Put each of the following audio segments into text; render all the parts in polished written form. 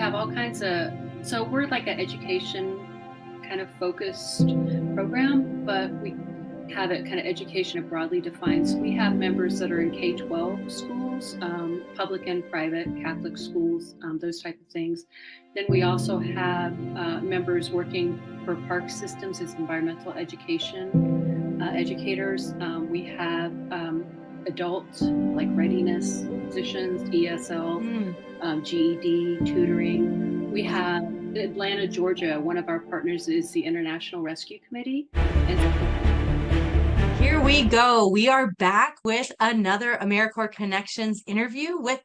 have all kinds of, so we're like an education kind of focused program, but we have it kind of education broadly defined. So we have members that are in K-12 schools, public and private, Catholic schools, those type of things. Then we also have members working for park systems as environmental education educators. We have adult like readiness positions, ESL, GED, tutoring. We have Atlanta, Georgia. One of our partners is the International Rescue Committee. And here we go. We are back with another AmeriCorps Connections interview with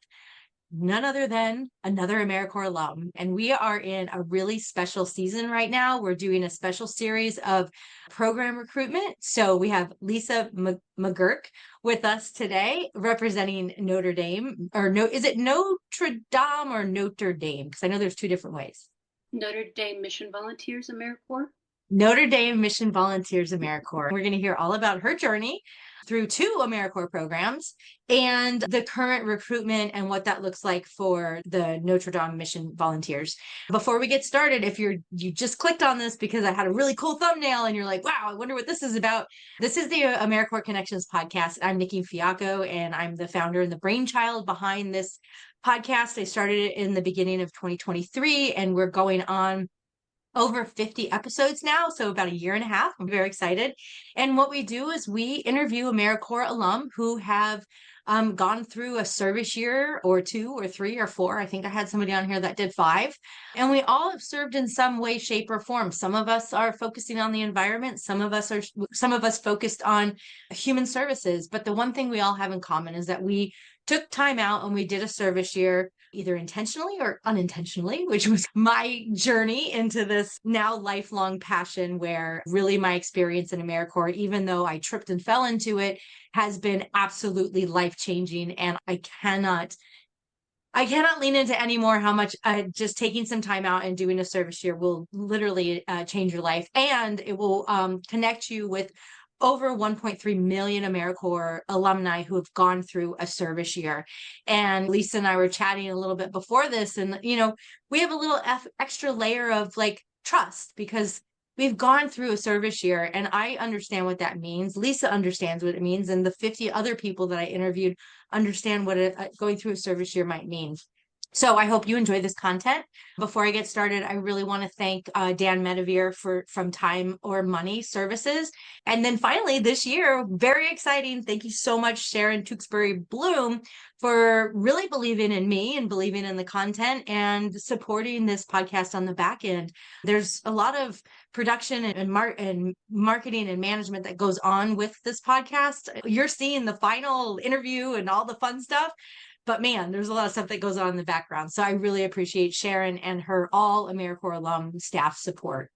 none other than another AmeriCorps alum. And we are in a really special season right now. We're doing a special series of program recruitment. So we have Lisa McGurk with us today, representing Notre Dame, is it Notre Dame or Notre Dame? Because I know there's two different ways. Notre Dame Mission Volunteers AmeriCorps. Notre Dame Mission Volunteers AmeriCorps. We're going to hear all about her journey through two AmeriCorps programs and the current recruitment and what that looks like for the Notre Dame Mission Volunteers. Before we get started, if you just clicked on this because I had a really cool thumbnail and you're like, wow, I wonder what this is about. This is the AmeriCorps Connections Podcast. I'm Nicki Fiocco, and I'm the founder and the brainchild behind this podcast. I started it in the beginning of 2023, and we're going on over 50 episodes now, so about a year and a half. I'm very excited. And what we do is we interview AmeriCorps alum who have gone through a service year or 2 or 3 or 4. I think I had somebody on here that did 5. And we all have served in some way, shape, or form. Some of us are focusing on the environment. Some of us focused on human services. But the one thing we all have in common is that we took time out and we did a service year, either intentionally or unintentionally, which was my journey into this now lifelong passion, where really my experience in AmeriCorps, even though I tripped and fell into it, has been absolutely life-changing. And I cannot lean into anymore how much just taking some time out and doing a service year will literally change your life. And it will connect you with over 1.3 million AmeriCorps alumni who have gone through a service year. And Lisa and I were chatting a little bit before this, and we have a little extra layer of like trust because we've gone through a service year, and I understand what that means. Lisa understands what it means, and the 50 other people that I interviewed understand what going through a service year might mean. So I hope you enjoy this content. Before I get started, I really want to thank Dan Medevere from Time or Money Services. And then finally this year, very exciting. Thank you so much, Sharon Tewksbury Bloom, for really believing in me and believing in the content and supporting this podcast on the back end. There's a lot of production and marketing and management that goes on with this podcast. You're seeing the final interview and all the fun stuff. But man, there's a lot of stuff that goes on in the background. So I really appreciate Sharon and her all AmeriCorps alum staff support.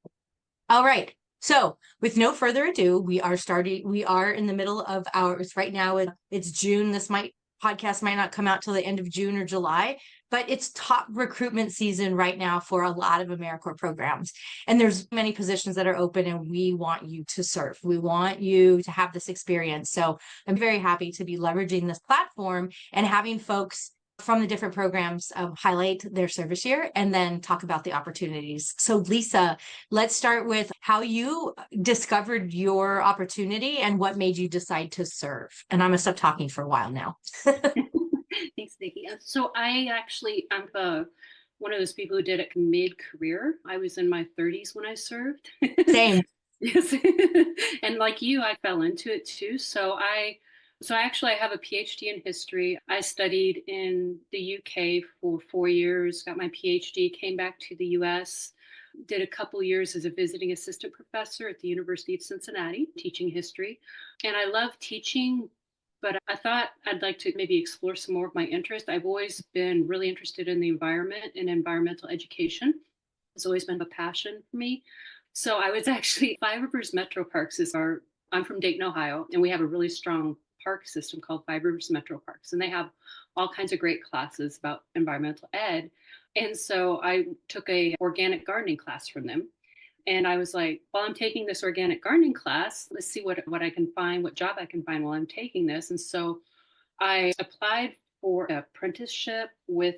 All right. So with no further ado, we are in the middle of ours right now. It's June. Podcast might not come out till the end of June or July, but it's top recruitment season right now for a lot of AmeriCorps programs. And there's many positions that are open, and we want you to serve. We want you to have this experience. So I'm very happy to be leveraging this platform and having folks from the different programs highlight their service year and then talk about the opportunities. So Lisa, let's start with how you discovered your opportunity and what made you decide to serve. And I'm going to stop talking for a while now. Thanks, Nicki. So I'm one of those people who did it mid-career. I was in my 30s when I served. Same. Yes. And like you, I fell into it too. So I have a PhD in history. I studied in the UK for 4 years, got my PhD, came back to the US, did a couple years as a visiting assistant professor at the University of Cincinnati, teaching history. And I love teaching, but I thought I'd like to maybe explore some more of my interest. I've always been really interested in the environment and environmental education. It's always been a passion for me. So I was actually, Five Rivers Metro Parks I'm from Dayton, Ohio, and we have a really strong park system called Five Rivers Metro Parks, and they have all kinds of great classes about environmental ed. And so I took a organic gardening class from them, and I was like, while I'm taking this organic gardening class, let's see what I can find, what job I can find while I'm taking this. And so I applied for an apprenticeship with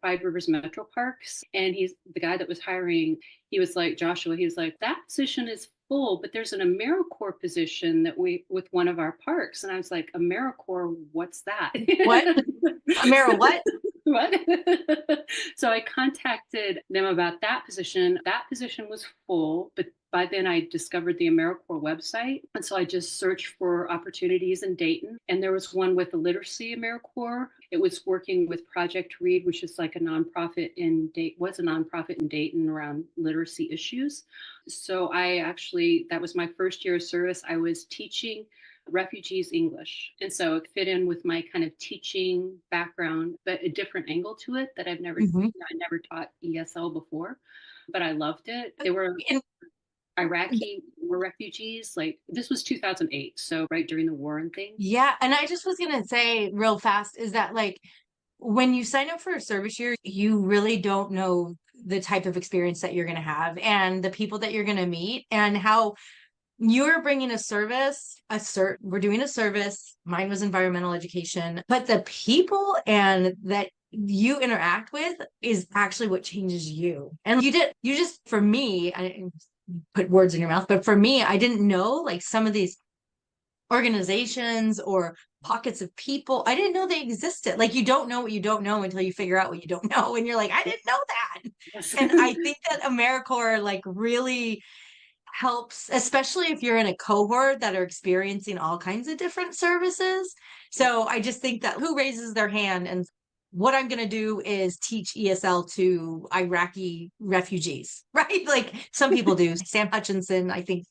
Five Rivers Metro Parks. And he's the guy that was hiring. He was like, Joshua, he was like, that position is full, but there's an AmeriCorps position that we with one of our parks. And I was like, AmeriCorps, what's that? What? Amera, what? What? So I contacted them about that position. That position was full, but by then I discovered the AmeriCorps website. And so I just searched for opportunities in Dayton. And there was one with the Literacy AmeriCorps. It was working with Project Read, which is like a nonprofit in Dayton around literacy issues. So that was my first year of service. I was teaching refugees English. And so it fit in with my kind of teaching background, but a different angle to it that I never taught ESL before, but I loved it. They were Iraqi refugees. Like this was 2008. So right during the war and things. Yeah. And I just was going to say real fast is that like when you sign up for a service year, you really don't know the type of experience that you're going to have and the people that you're going to meet and how you're bringing a service, we're doing a service. Mine was environmental education, but the people and that you interact with is actually what changes you. And for me, I put words in your mouth, but for me, I didn't know like some of these organizations or pockets of people. I didn't know they existed. Like you don't know what you don't know until you figure out what you don't know. And you're like, I didn't know that. Yes. And I think that AmeriCorps like really helps, especially if you're in a cohort that are experiencing all kinds of different services. So I just think that who raises their hand and what I'm going to do is teach ESL to Iraqi refugees, right? Like some people do. Sam Hutchinson, I think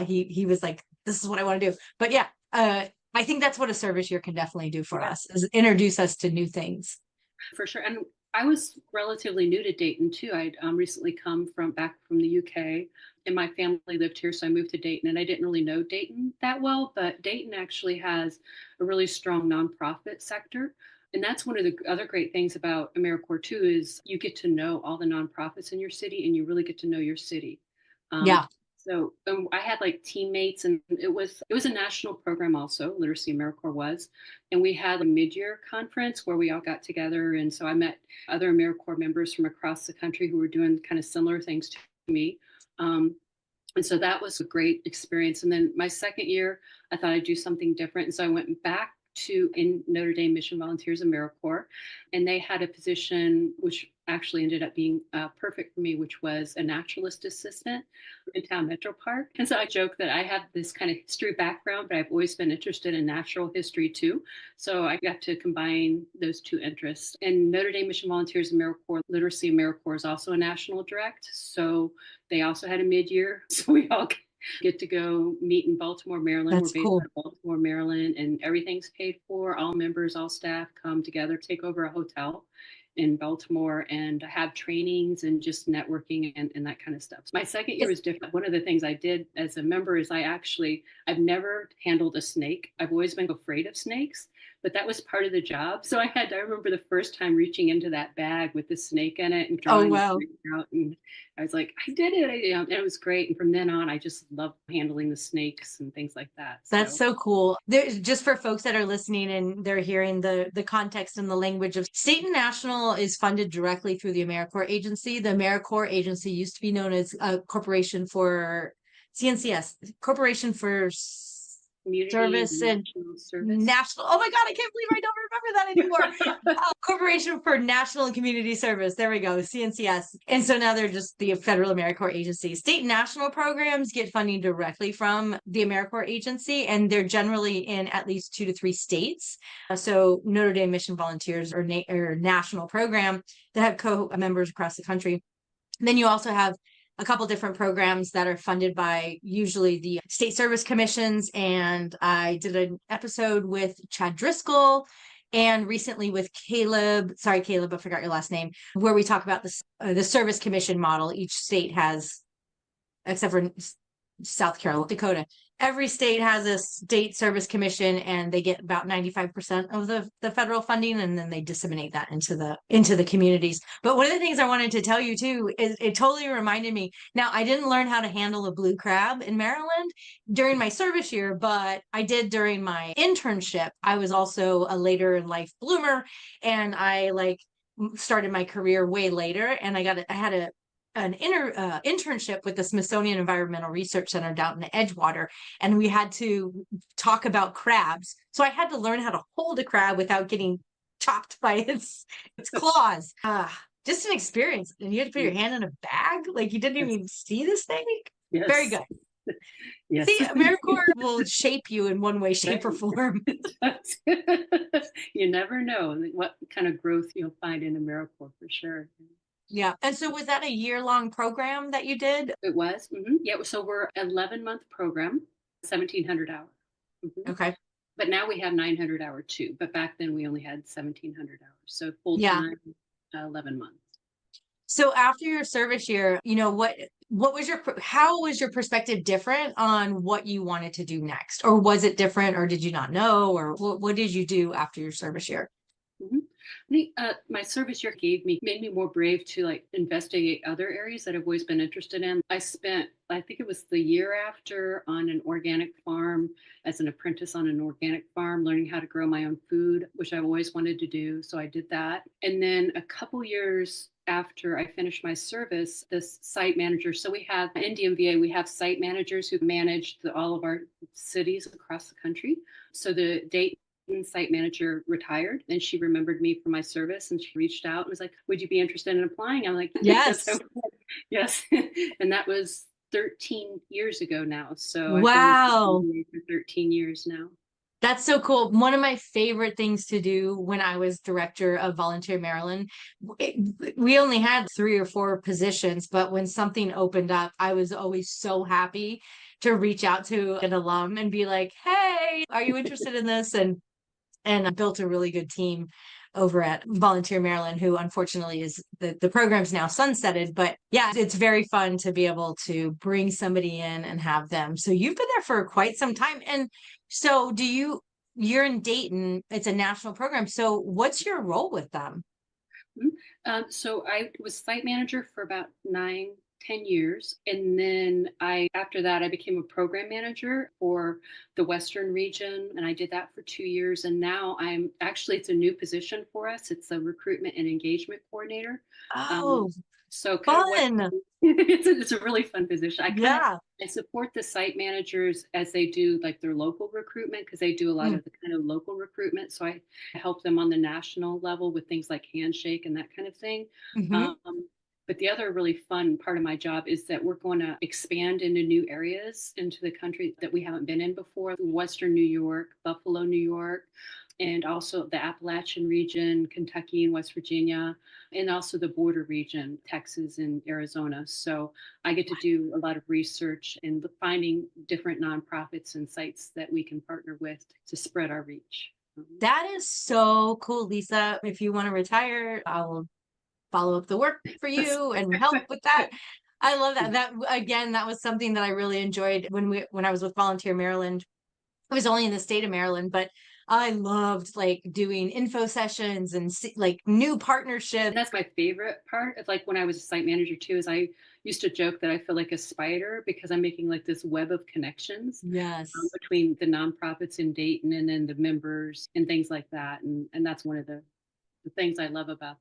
he was like, this is what I want to do. But yeah, I think that's what a service year can definitely do for us, is introduce us to new things. For sure. And I was relatively new to Dayton too. I'd recently come back from the UK and my family lived here. So I moved to Dayton and I didn't really know Dayton that well, but Dayton actually has a really strong nonprofit sector. And that's one of the other great things about AmeriCorps too, is you get to know all the nonprofits in your city and you really get to know your city. Yeah. So I had like teammates and it was a national program also, Literacy AmeriCorps was, and we had a mid-year conference where we all got together. And so I met other AmeriCorps members from across the country who were doing kind of similar things to me. And so that was a great experience. And then my second year, I thought I'd do something different. And so I went back in Notre Dame Mission Volunteers AmeriCorps, and they had a position which actually ended up being perfect for me, which was a naturalist assistant in Town Metro Park. And so I joke that I have this kind of history background, but I've always been interested in natural history too. So I got to combine those two interests. And Notre Dame Mission Volunteers AmeriCorps, Literacy AmeriCorps is also a national direct. So they also had a mid-year. So we all get to go meet in Baltimore, Maryland. That's We're based cool. out of Baltimore, Maryland, and everything's paid for. All members, all staff come together, take over a hotel in Baltimore and have trainings and just networking and that kind of stuff. So my second year was different. One of the things I did as a member is I've never handled a snake. I've always been afraid of snakes, but that was part of the job. So I remember the first time reaching into that bag with the snake in it and drawing the snake out. And I was like, I did it. And it was great. And from then on, I just loved handling the snakes and things like that. That's so cool. Just for folks that are listening and they're hearing the context and the language of State and National is funded directly through the AmeriCorps agency. The AmeriCorps agency used to be known as a corporation for CNCS, Corporation for Community Service and National. Oh my God, I can't believe I don't remember that anymore. Corporation for National and Community Service. There we go, CNCS. And so now they're just the federal AmeriCorps agency. State and national programs get funding directly from the AmeriCorps agency, and they're generally in at least 2 to 3 states. So Notre Dame Mission Volunteers or national program that have co-members across the country. And then you also have a couple different programs that are funded by usually the state service commissions. And I did an episode with Chad Driscoll and recently with Caleb, I forgot your last name, where we talk about the service commission model. Each state has, except for South Carolina, Dakota, every state has a state service commission and they get about 95% of the federal funding, and then they disseminate that into the communities. But one of the things I wanted to tell you too is it totally reminded me. Now, I didn't learn how to handle a blue crab in Maryland during my service year, but I did during my internship. I was also a later in life bloomer, and I started my career way later, and I had an internship with the Smithsonian Environmental Research Center down in Edgewater, and we had to talk about crabs. So I had to learn how to hold a crab without getting chopped by its claws. Just an experience. And you had to put your hand in a bag, like you didn't even see this thing. Very Yes. good. Yes. See, AmeriCorps will shape you in one way, shape, or form. You never know what kind of growth you'll find in AmeriCorps for sure. Yeah. And so was that a year-long program that you did? It was. Yeah. So we're 11-month program, 1,700 hours. Okay. But now we have 900 hour too. But back then we only had 1,700 hours. So full Yeah. time, 11 months. So after your service year, how was your perspective different on what you wanted to do next? Or was it different, or did you not know? Or what did you do after your service year? I think my service year made me more brave to like investigate other areas that I've always been interested in. I think it was the year after, on an organic farm as an apprentice on an organic farm, learning how to grow my own food, which I've always wanted to do. So I did that. And then a couple years after I finished my service, this site manager. So we have in DMVA, we have site managers who manage all of our cities across the country. So the Dayton site manager retired, and she remembered me from my service, and she reached out and was like, would you be interested in applying? I'm like, yes. Yes. And that was 13 years ago now. So wow. I've been for 13 years now. That's so cool. One of my favorite things to do when I was director of Volunteer Maryland, we only had 3 or 4 positions, but when something opened up, I was always so happy to reach out to an alum and be like, hey, are you interested in this? And I built a really good team over at Volunteer Maryland, who unfortunately is the program's now sunsetted. But yeah, it's very fun to be able to bring somebody in and have them. So you've been there for quite some time. And so you're in Dayton, it's a national program. So what's your role with them? So I was site manager for about 9-10 years. And then after that, I became a program manager for the Western region. And I did that for 2 years. And now it's a new position for us. It's a recruitment and engagement coordinator. Oh, so kind fun. it's a really fun position. I support the site managers as they do like their local recruitment, because they do a lot of the kind of local recruitment. So I help them on the national level with things like Handshake and that kind of thing. But the other really fun part of my job is that we're going to expand into new areas into the country that we haven't been in before. Western New York, Buffalo, New York, and also the Appalachian region, Kentucky and West Virginia, and also the border region, Texas and Arizona. So I get to do a lot of research and finding different nonprofits and sites that we can partner with to spread our reach. That is so cool, Lisa. If you want to retire, I will follow up the work for you and help with that. I love that. That was something that I really enjoyed when I was with Volunteer Maryland. I was only in the state of Maryland, but I loved like doing info sessions and like new partnerships. And that's my favorite part of like when I was a site manager too, is I used to joke that I feel like a spider because I'm making like this web of connections between the nonprofits in Dayton and then the members and things like that. And that's one of the things I love about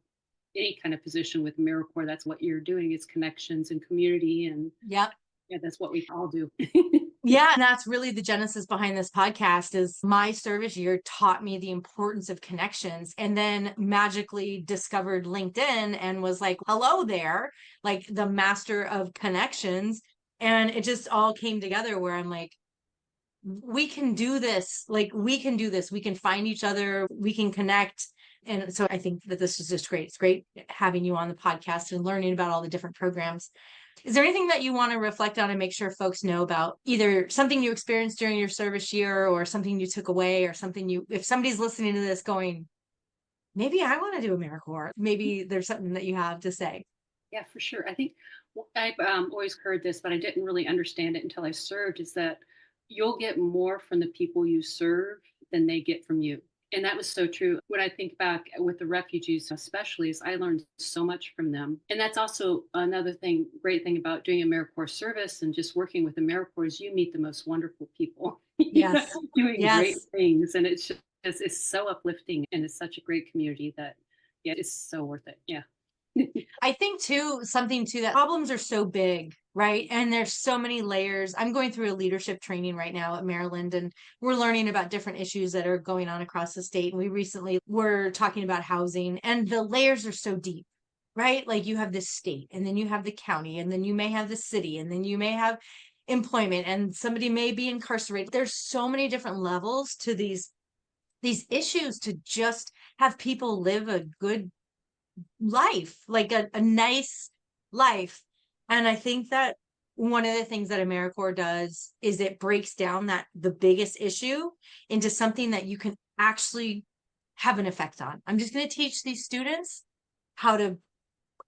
any kind of position with AmeriCorps. That's what you're doing, is connections and community. And yeah, that's what we all do. Yeah, and that's really the genesis behind this podcast. Is my service year taught me the importance of connections, and then magically discovered LinkedIn and was like, hello there, like the master of connections. And it just all came together where I'm like, we can do this. Like, we can do this. We can find each other. We can connect. And so I think that this is just great. It's great having you on the podcast and learning about all the different programs. Is there anything that you want to reflect on and make sure folks know about, either something you experienced during your service year or something you took away, or something if somebody's listening to this going, maybe I want to do AmeriCorps, maybe there's something that you have to say? Yeah, for sure. I think I've always heard this, but I didn't really understand it until I served, is that you'll get more from the people you serve than they get from you. And that was so true. When I think back with the refugees, especially, is I learned so much from them. And that's also another great thing about doing AmeriCorps service and just working with AmeriCorps, is you meet the most wonderful people Yes. doing great things. And it's so uplifting, and it's such a great community that Yeah, it's so worth it. Yeah. I think too, something too, that problems are so big, right? And there's so many layers. I'm going through a leadership training right now at Maryland, and we're learning about different issues that are going on across the state. And we recently were talking about housing, and the layers are so deep, right? Like you have the state, and then you have the county, and then you may have the city, and then you may have employment, and somebody may be incarcerated. There's so many different levels to these issues to just have people live a good life, like a nice life. And I think that one of the things that AmeriCorps does is it breaks down that the biggest issue into something that you can actually have an effect on. I'm just going to teach these students how to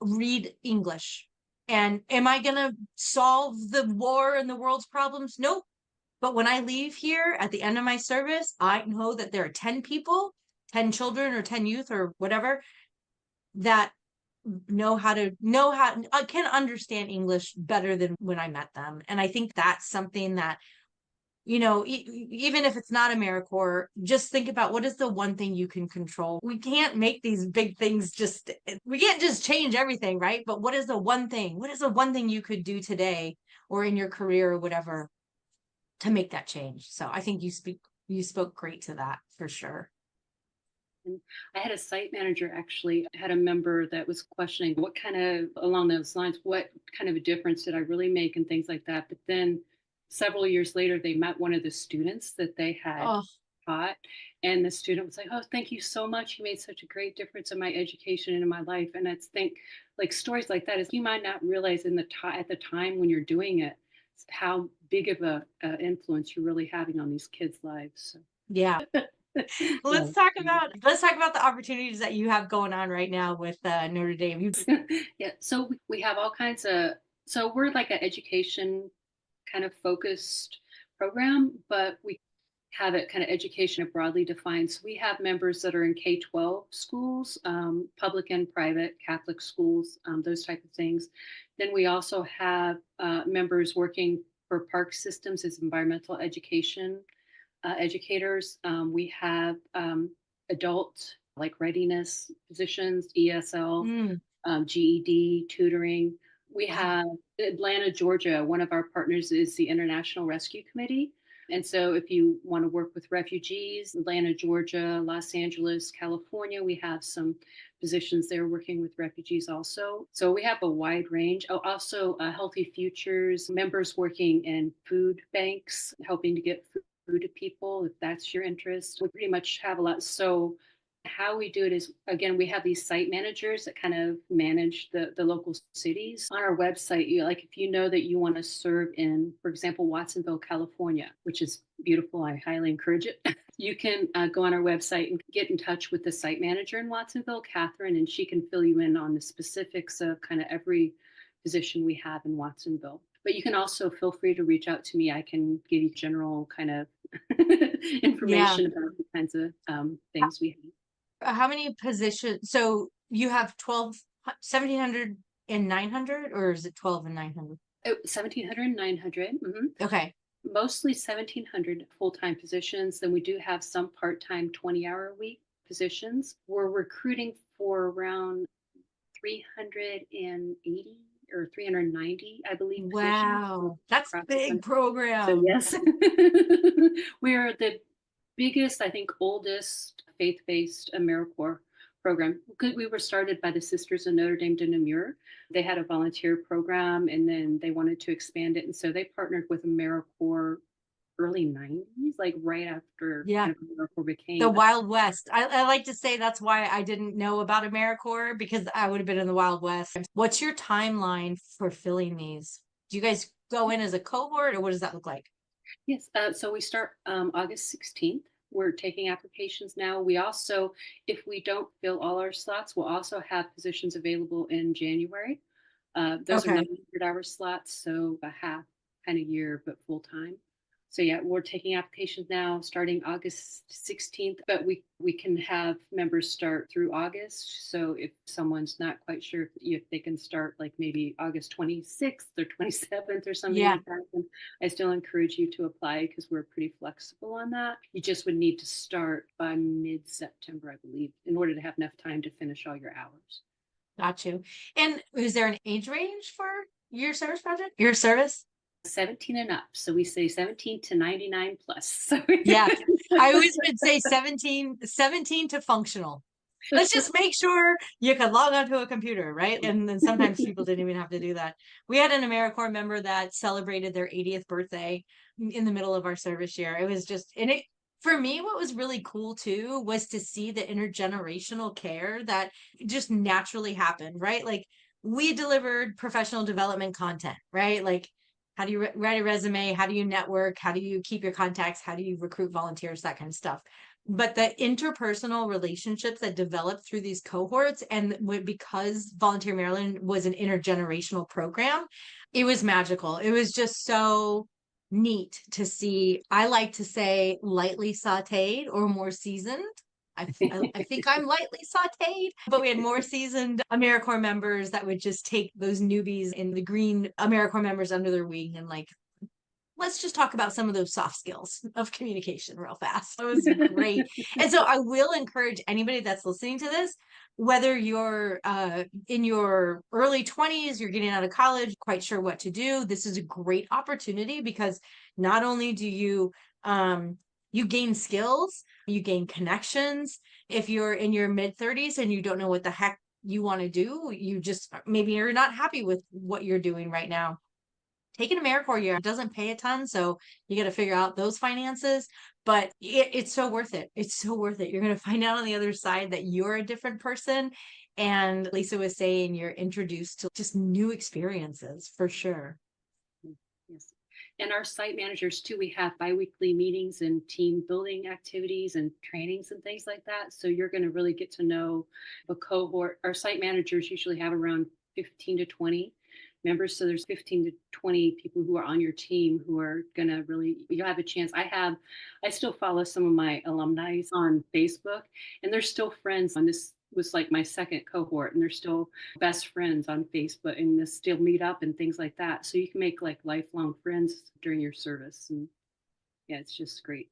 read English. And am I going to solve the war and the world's problems? Nope. But when I leave here at the end of my service, I know that there are 10 people, 10 children or 10 youth or whatever that I can understand English better than when I met them. And I think that's something that, even if it's not AmeriCorps, just think about what is the one thing you can control. We can't make these big things we can't just change everything, right? But what is the one thing? What is the one thing you could do today or in your career or whatever to make that change? So I think you spoke great to that for sure. And I had a site manager actually had a member that was questioning what kind of, along those lines, what kind of a difference did I really make and things like that. But then several years later, they met one of the students that they had Oh, taught. And the student was like, oh, thank you so much. You made such a great difference in my education and in my life. And that's think like stories like that is you might not realize at the time when you're doing it, how big of a influence you're really having on these kids' lives. So. yeah. Yeah. Let's talk about the opportunities that you have going on right now with Notre Dame. Yeah, so we have all kinds of, so we're like an education kind of focused program, but we have it kind of education broadly defined. So we have members that are in K-12 schools, public and private, Catholic schools, those type of things. Then we also have members working for park systems as environmental education educators. We have adult like readiness positions, ESL, Mm, GED, tutoring. We wow. have Atlanta, Georgia. One of our partners is the International Rescue Committee. And so if you want to work with refugees, Atlanta, Georgia, Los Angeles, California, we have some positions there working with refugees also. So we have a wide range. Oh, also Healthy Futures, members working in food banks, helping to get food to people, if that's your interest. We pretty much have a lot. So how we do it is, again, we have these site managers that kind of manage the local cities. On our website, like if you know that you want to serve in, for example, Watsonville, California, which is beautiful, I highly encourage it. You can go on our website and get in touch with the site manager in Watsonville, Catherine, and she can fill you in on the specifics of kind of every position we have in Watsonville. But you can also feel free to reach out to me. I can give you general kind of Yeah. information about the kinds of things we have. How many positions? So you have 12, 1,700 and 900, or is it 12 and 900? Oh, 1,700, 900. Okay. Mostly 1,700 full-time positions. Then we do have some part-time 20-hour-a-week positions. We're recruiting for around 380 or 390, I believe, positions Wow. That's across the big country. So program. yes, we are the biggest, I think, oldest faith-based AmeriCorps program. We were started by the Sisters of Notre Dame de Namur. They had a volunteer program, and then they wanted to expand it, and so they partnered with AmeriCorps early 90s, like right after Yeah. kind of AmeriCorps became The Wild West. I like to say that's why I didn't know about AmeriCorps, because I would have been in the Wild West. What's your timeline for filling these? Do you guys go in as a cohort, or what does that look like? Yes, so we start August 16th. We're taking applications now. We also, if we don't fill all our slots, we'll also have positions available in January. Those are Okay. 900-hour slots, so a half kind of year, but full time. So yeah, we're taking applications now starting August 16th, but we can have members start through August. So if someone's not quite sure if they can start like maybe August 26th or 27th or something Yeah. like that, then I still encourage you to apply because we're pretty flexible on that. You just would need to start by mid-September, I believe, in order to have enough time to finish all your hours. Got you. And is there an age range for your service project? Your service? 17 and up. So we say 17 to 99 plus. So Yes. I always would say 17 to functional. Let's just make sure you could log onto a computer, right? And then sometimes people didn't even have to do that. We had an AmeriCorps member that celebrated their 80th birthday in the middle of our service year. It was just, and it, for me, what was really cool too was to see the intergenerational care that just naturally happened, right? Like we delivered professional development content, right? Like how do you write a resume? How do you network? How do you keep your contacts? How do you recruit volunteers? That kind of stuff. But the interpersonal relationships that developed through these cohorts, and because Volunteer Maryland was an intergenerational program, it was magical. It was just so neat to see. I like to say lightly sauteed or more seasoned. I think I'm lightly sauteed, but we had more seasoned AmeriCorps members that would just take those newbies and the green AmeriCorps members under their wing and like, let's just talk about some of those soft skills of communication real fast. It was great. And so I will encourage anybody that's listening to this, whether you're in your early 20s, you're getting out of college, quite sure what to do. This is a great opportunity because not only do you gain skills, you gain connections. If you're in your mid 30s and you don't know what the heck you want to do, you just maybe you're not happy with what you're doing right now. Take an AmeriCorps year. It doesn't pay a ton, so you got to figure out those finances, but it's so worth it. It's so worth it. You're going to find out on the other side that you're a different person. And Lisa was saying you're introduced to just new experiences for sure. Yes. And our site managers too, we have biweekly meetings and team building activities and trainings and things like that. So you're going to really get to know a cohort. Our site managers usually have around 15 to 20 members. So there's 15 to 20 people who are on your team who are going to really, you'll have a chance. I still follow some of my alumni on Facebook, and they're still friends on this. Was like my second cohort, and they're still best friends on Facebook, and they still meet up and things like that. So you can make like lifelong friends during your service. And yeah, it's just great.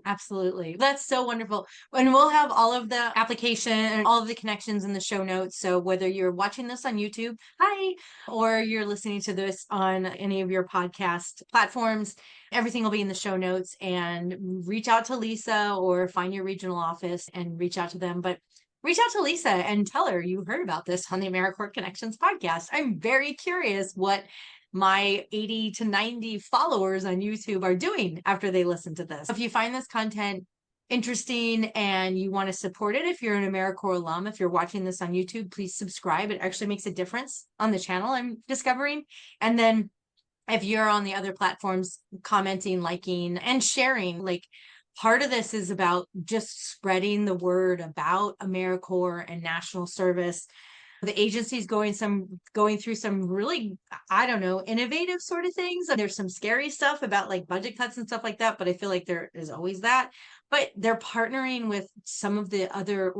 Absolutely. That's so wonderful. And we'll have all of the application and all of the connections in the show notes. So whether you're watching this on YouTube, hi, or you're listening to this on any of your podcast platforms, everything will be in the show notes. And reach out to Lisa or find your regional office and reach out to them. But reach out to Lisa and tell her you heard about this on the AmeriCorps Connections podcast. I'm very curious what my 80 to 90 followers on YouTube are doing after they listen to this. If you find this content interesting and you want to support it, if you're an AmeriCorps alum, if you're watching this on YouTube, please subscribe. It actually makes a difference on the channel, I'm discovering. And then if you're on the other platforms, commenting, liking, and sharing, like part of this is about just spreading the word about AmeriCorps and national service. The agency's going through some really, I don't know, innovative sort of things. There's some scary stuff about like budget cuts and stuff like that, but I feel like there is always that. But they're partnering with some of the other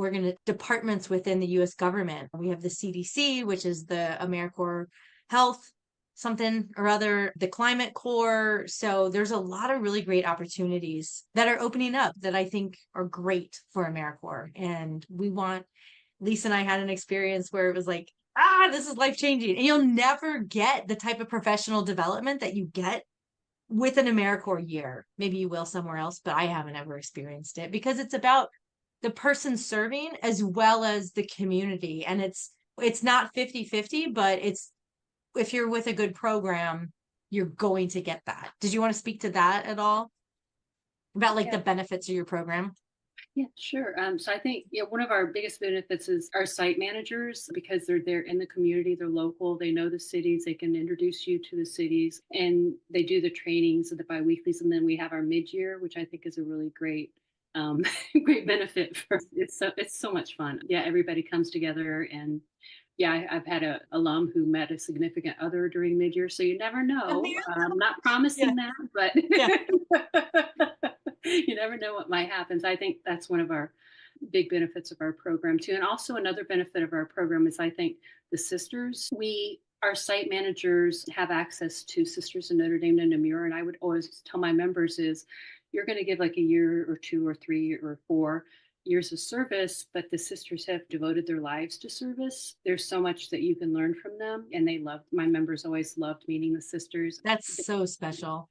departments within the US government. We have the CDC, which is the AmeriCorps Health something or other, the Climate Corps. So there's a lot of really great opportunities that are opening up that I think are great for AmeriCorps. And Lisa and I had an experience where it was like, this is life changing. And you'll never get the type of professional development that you get with an AmeriCorps year. Maybe you will somewhere else, but I haven't ever experienced it because it's about the person serving as well as the community. And it's not 50-50, but if you're with a good program, you're going to get that. Did you want to speak to that at all? About like the benefits of your program? Yeah, sure. So I think one of our biggest benefits is our site managers because they're there in the community, they're local, they know the cities, they can introduce you to the cities, and they do the trainings of the biweeklies, and then we have our mid-year, which I think is a really great great benefit for it's so much fun. Yeah, everybody comes together and Yeah, I've had a alum who met a significant other during midyear, so you never know. Amazing. I'm not Yeah. promising that, but Yeah. you never know what might happen. So I think that's one of our big benefits of our program too. And also another benefit of our program is I think the sisters. Our site managers have access to Sisters in Notre Dame and Namur, and I would always tell my members is you're going to give like a year or 2 or 3 or 4 years of service, but the sisters have devoted their lives to service. There's so much that you can learn from them, and my members always loved meeting the sisters. That's so special.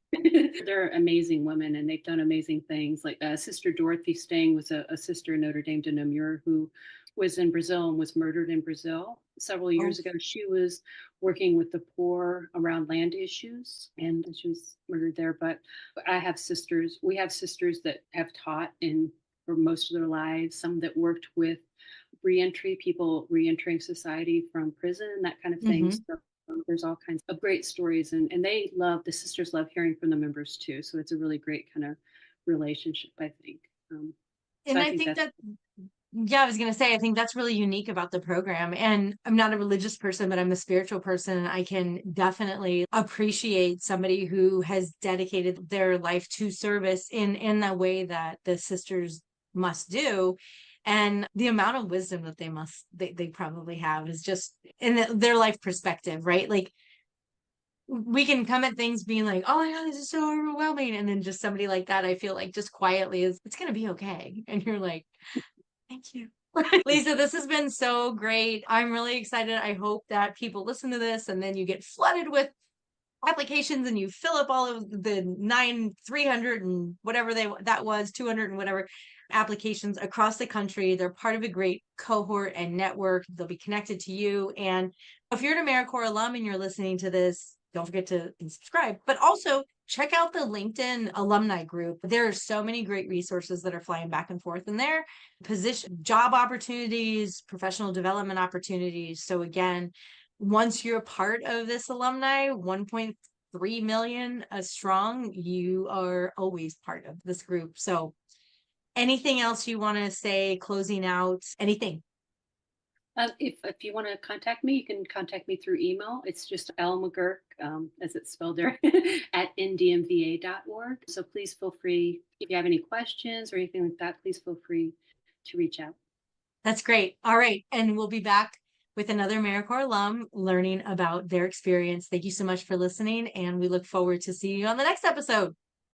They're amazing women, and they've done amazing things. Like Sister Dorothy Stang was a sister in Notre Dame de Namur who was in Brazil and was murdered in Brazil several Oh, years ago. She was working with the poor around land issues, and she was murdered there. But we have sisters that have taught for most of their lives, some that worked with people reentering society from prison, that kind of thing. mhm. So there's all kinds of great stories, and the sisters love hearing from the members too. So it's a really great kind of relationship, I think. So And I I think think that's that, yeah, I was going to say, I think that's really unique about the program. And I'm not a religious person, but I'm a spiritual person. And I can definitely appreciate somebody who has dedicated their life to service in the way that the sisters must do. And the amount of wisdom that they probably have is just in their life perspective, right? Like we can come at things being like, oh my God, this is so overwhelming. And then just somebody like that, I feel like just quietly it's going to be okay. And you're like, thank you. Lisa, this has been so great. I'm really excited. I hope that people listen to this and then you get flooded with applications and you fill up all of the 300 and whatever that was, 200 and whatever applications across the country. They're part of a great cohort and network. They'll be connected to you. And if you're an AmeriCorps alum and you're listening to this, don't forget to subscribe, but also check out the LinkedIn alumni group. There are so many great resources that are flying back and forth in there, job opportunities, professional development opportunities. So again, once you're a part of this alumni, 1.3 million strong, you are always part of this group. So anything else you want to say, closing out, anything? if you want to contact me, you can contact me through email. It's just McGurk, as it's spelled there, at ndmva.org. So please feel free, if you have any questions or anything like that, please feel free to reach out. That's great. All right. And we'll be back with another AmeriCorps alum learning about their experience. Thank you so much for listening. And we look forward to seeing you on the next episode.